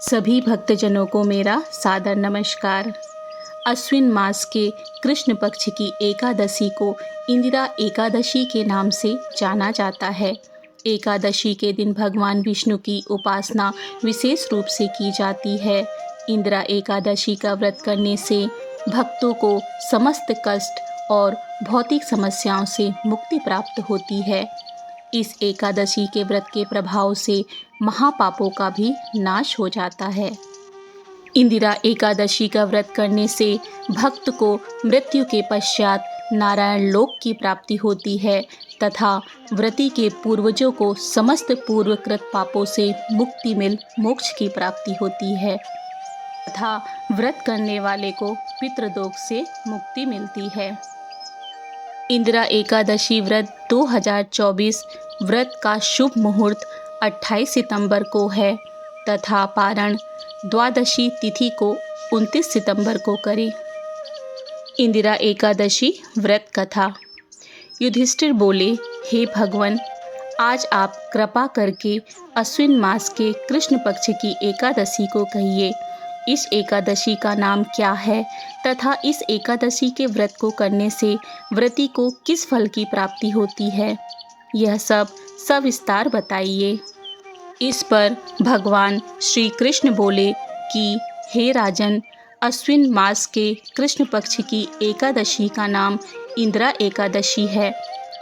सभी भक्तजनों को मेरा सादर नमस्कार। अश्विन मास के कृष्ण पक्ष की एकादशी को इंदिरा एकादशी के नाम से जाना जाता है। एकादशी के दिन भगवान विष्णु की उपासना विशेष रूप से की जाती है। इंदिरा एकादशी का व्रत करने से भक्तों को समस्त कष्ट और भौतिक समस्याओं से मुक्ति प्राप्त होती है। इस एकादशी के व्रत के प्रभाव से महापापों का भी नाश हो जाता है। इंदिरा एकादशी का व्रत करने से भक्त को मृत्यु के पश्चात नारायण लोक की प्राप्ति होती है तथा व्रती के पूर्वजों को समस्त पूर्वकृत पापों से मुक्ति मिल मोक्ष की प्राप्ति होती है तथा व्रत करने वाले को पितृदोष से मुक्ति मिलती है। इंदिरा एकादशी व्रत 2024 व्रत का शुभ मुहूर्त 28 सितंबर को है तथा पारण द्वादशी तिथि को 29 सितंबर को करें। इंदिरा एकादशी व्रत कथा। युधिष्ठिर बोले, हे भगवान, आज आप कृपा करके अश्विन मास के कृष्ण पक्ष की एकादशी को कहिए। इस एकादशी का नाम क्या है तथा इस एकादशी के व्रत को करने से व्रती को किस फल की प्राप्ति होती है, यह सब सविस्तार बताइए। इस पर भगवान श्री कृष्ण बोले कि हे राजन, अश्विन मास के कृष्ण पक्ष की एकादशी का नाम इंदिरा एकादशी है।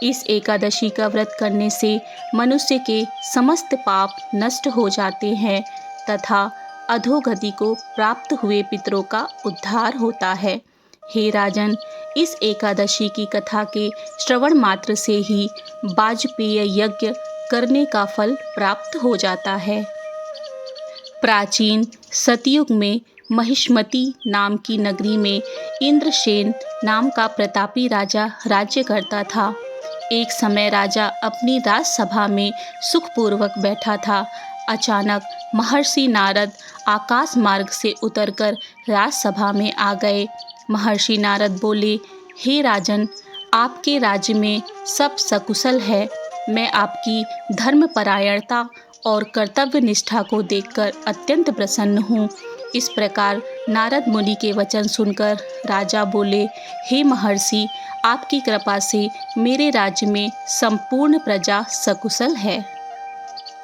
इस एकादशी का व्रत करने से मनुष्य के समस्त पाप नष्ट हो जाते हैं तथा अधोगति को प्राप्त हुए पितरों का उद्धार होता है। हे राजन, इस एकादशी की कथा के श्रवण मात्र से ही वाजपेय यज्ञ करने का फल प्राप्त हो जाता है। प्राचीन सतयुग में महिष्मती नाम की नगरी में इंद्रसेन नाम का प्रतापी राजा राज्य करता था। एक समय राजा अपनी राजसभा में सुखपूर्वक बैठा था। अचानक महर्षि नारद आकाश मार्ग से उतरकर राजसभा में आ गए। महर्षि नारद बोले, हे राजन, आपके राज्य में सब सकुशल है। मैं आपकी धर्मपरायणता और कर्तव्य निष्ठा को देखकर अत्यंत प्रसन्न हूँ। इस प्रकार नारद मुनि के वचन सुनकर राजा बोले, हे महर्षि, आपकी कृपा से मेरे राज्य में संपूर्ण प्रजा सकुशल है।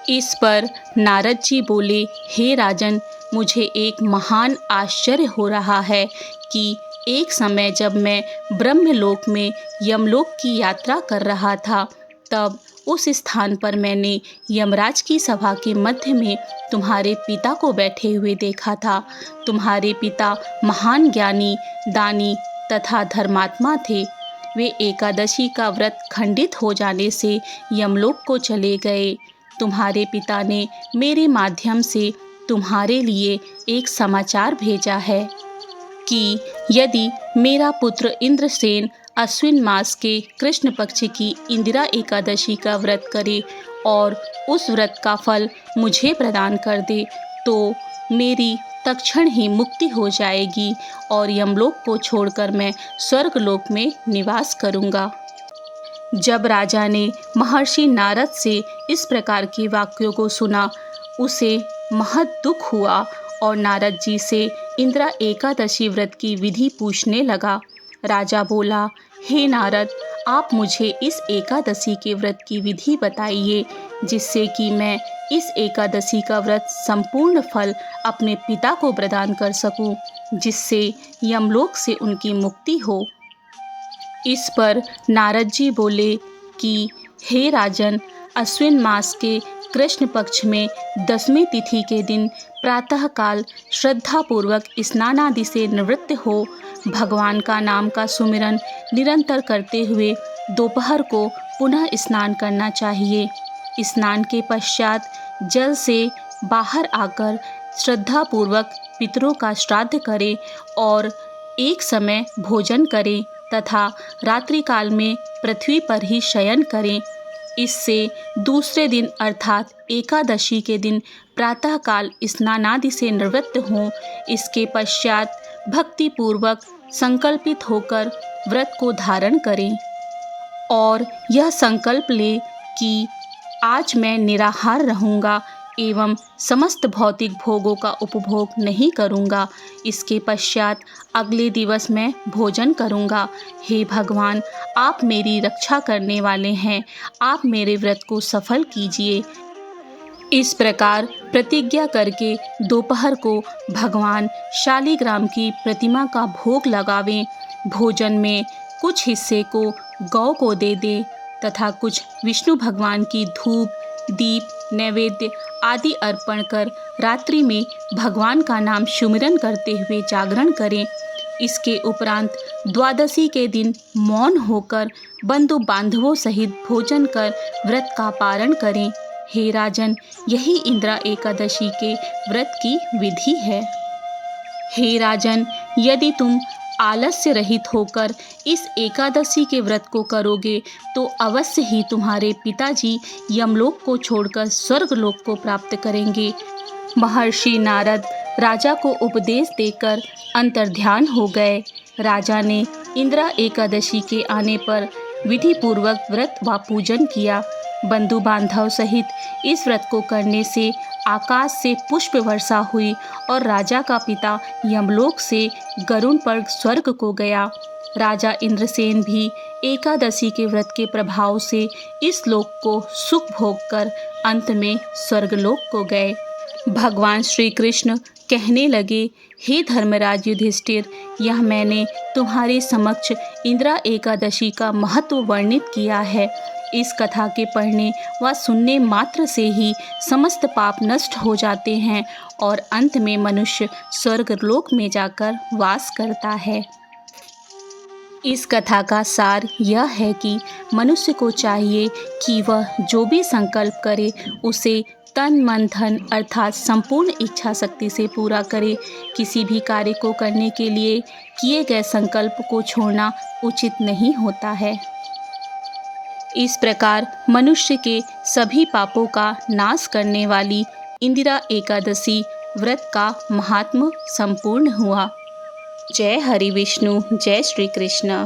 इस पर नारद जी बोले, हे राजन, मुझे एक महान आश्चर्य हो रहा है कि एक समय जब मैं ब्रह्मलोक में यमलोक की यात्रा कर रहा था, तब उस स्थान पर मैंने यमराज की सभा के मध्य में तुम्हारे पिता को बैठे हुए देखा था। तुम्हारे पिता महान ज्ञानी, दानी तथा धर्मात्मा थे। वे एकादशी का व्रत खंडित हो जाने से यमलोक को चले गए। तुम्हारे पिता ने मेरे माध्यम से तुम्हारे लिए एक समाचार भेजा है कि यदि मेरा पुत्र इंद्रसेन अश्विन मास के कृष्ण पक्ष की इंदिरा एकादशी का व्रत करे और उस व्रत का फल मुझे प्रदान कर दे, तो मेरी तत्क्षण ही मुक्ति हो जाएगी और यमलोक को छोड़कर मैं स्वर्गलोक में निवास करूँगा। जब राजा ने महर्षि नारद से इस प्रकार के वाक्यों को सुना, उसे महत दुख हुआ और नारद जी से इंदिरा एकादशी व्रत की विधि पूछने लगा। राजा बोला, हे नारद, आप मुझे इस एकादशी के व्रत की विधि बताइए, जिससे कि मैं इस एकादशी का व्रत संपूर्ण फल अपने पिता को प्रदान कर सकूं, जिससे यमलोक से उनकी मुक्ति हो। इस पर नारद जी बोले कि हे राजन, अश्विन मास के कृष्ण पक्ष में 10वीं तिथि के दिन प्रातःकाल श्रद्धापूर्वक स्नानादि से निवृत्त हो भगवान का नाम का सुमिरन निरंतर करते हुए दोपहर को पुनः स्नान करना चाहिए। स्नान के पश्चात जल से बाहर आकर श्रद्धापूर्वक पितरों का श्राद्ध करें और एक समय भोजन करें तथा रात्रिकाल में पृथ्वी पर ही शयन करें। इससे दूसरे दिन अर्थात एकादशी के दिन प्रातःकाल स्नानादि से निवृत्त हों। इसके पश्चात भक्तिपूर्वक संकल्पित होकर व्रत को धारण करें और यह संकल्प लें कि आज मैं निराहार रहूँगा, एवं समस्त भौतिक भोगों का उपभोग नहीं करूँगा। इसके पश्चात अगले दिवस मैं भोजन करूँगा। हे भगवान, आप मेरी रक्षा करने वाले हैं, आप मेरे व्रत को सफल कीजिए। इस प्रकार प्रतिज्ञा करके दोपहर को भगवान शालिग्राम की प्रतिमा का भोग लगावें। भोजन में कुछ हिस्से को गौ को दे दें तथा कुछ विष्णु भगवान की धूप, दीप, नैवेद्य आदि अर्पण कर रात्रि में भगवान का नाम सुमिरन करते हुए जागरण करें। इसके उपरांत द्वादशी के दिन मौन होकर बंधु बांधवों सहित भोजन कर व्रत का पारण करें। हे राजन, यही इंदिरा एकादशी के व्रत की विधि है। हे राजन, यदि तुम आलस्य रहित होकर इस एकादशी के व्रत को करोगे तो अवश्य ही तुम्हारे पिताजी यमलोक को छोड़कर स्वर्गलोक को प्राप्त करेंगे। महर्षि नारद राजा को उपदेश देकर अंतर्ध्यान हो गए। राजा ने इंदिरा एकादशी के आने पर विधि पूर्वक व्रत व पूजन किया। बंधु बांधव सहित इस व्रत को करने से आकाश से पुष्प वर्षा हुई और राजा का पिता यमलोक से गरुड़ पर स्वर्ग को गया। राजा इंद्रसेन भी एकादशी के व्रत के प्रभाव से इस लोक को सुख भोग कर अंत में स्वर्गलोक को गए। भगवान श्री कृष्ण कहने लगे, हे धर्मराज युधिष्ठिर, यह मैंने तुम्हारे समक्ष इंदिरा एकादशी का महत्व वर्णित किया है। इस कथा के पढ़ने व सुनने मात्र से ही समस्त पाप नष्ट हो जाते हैं और अंत में मनुष्य स्वर्गलोक में जाकर वास करता है। इस कथा का सार यह है कि मनुष्य को चाहिए कि वह जो भी संकल्प करे उसे तन मन धन अर्थात संपूर्ण इच्छा शक्ति से पूरा करे। किसी भी कार्य को करने के लिए किए गए संकल्प को छोड़ना उचित नहीं होता है। इस प्रकार मनुष्य के सभी पापों का नाश करने वाली इंदिरा एकादशी व्रत का महात्म्य संपूर्ण हुआ। जय हरि विष्णु, जय श्री कृष्ण।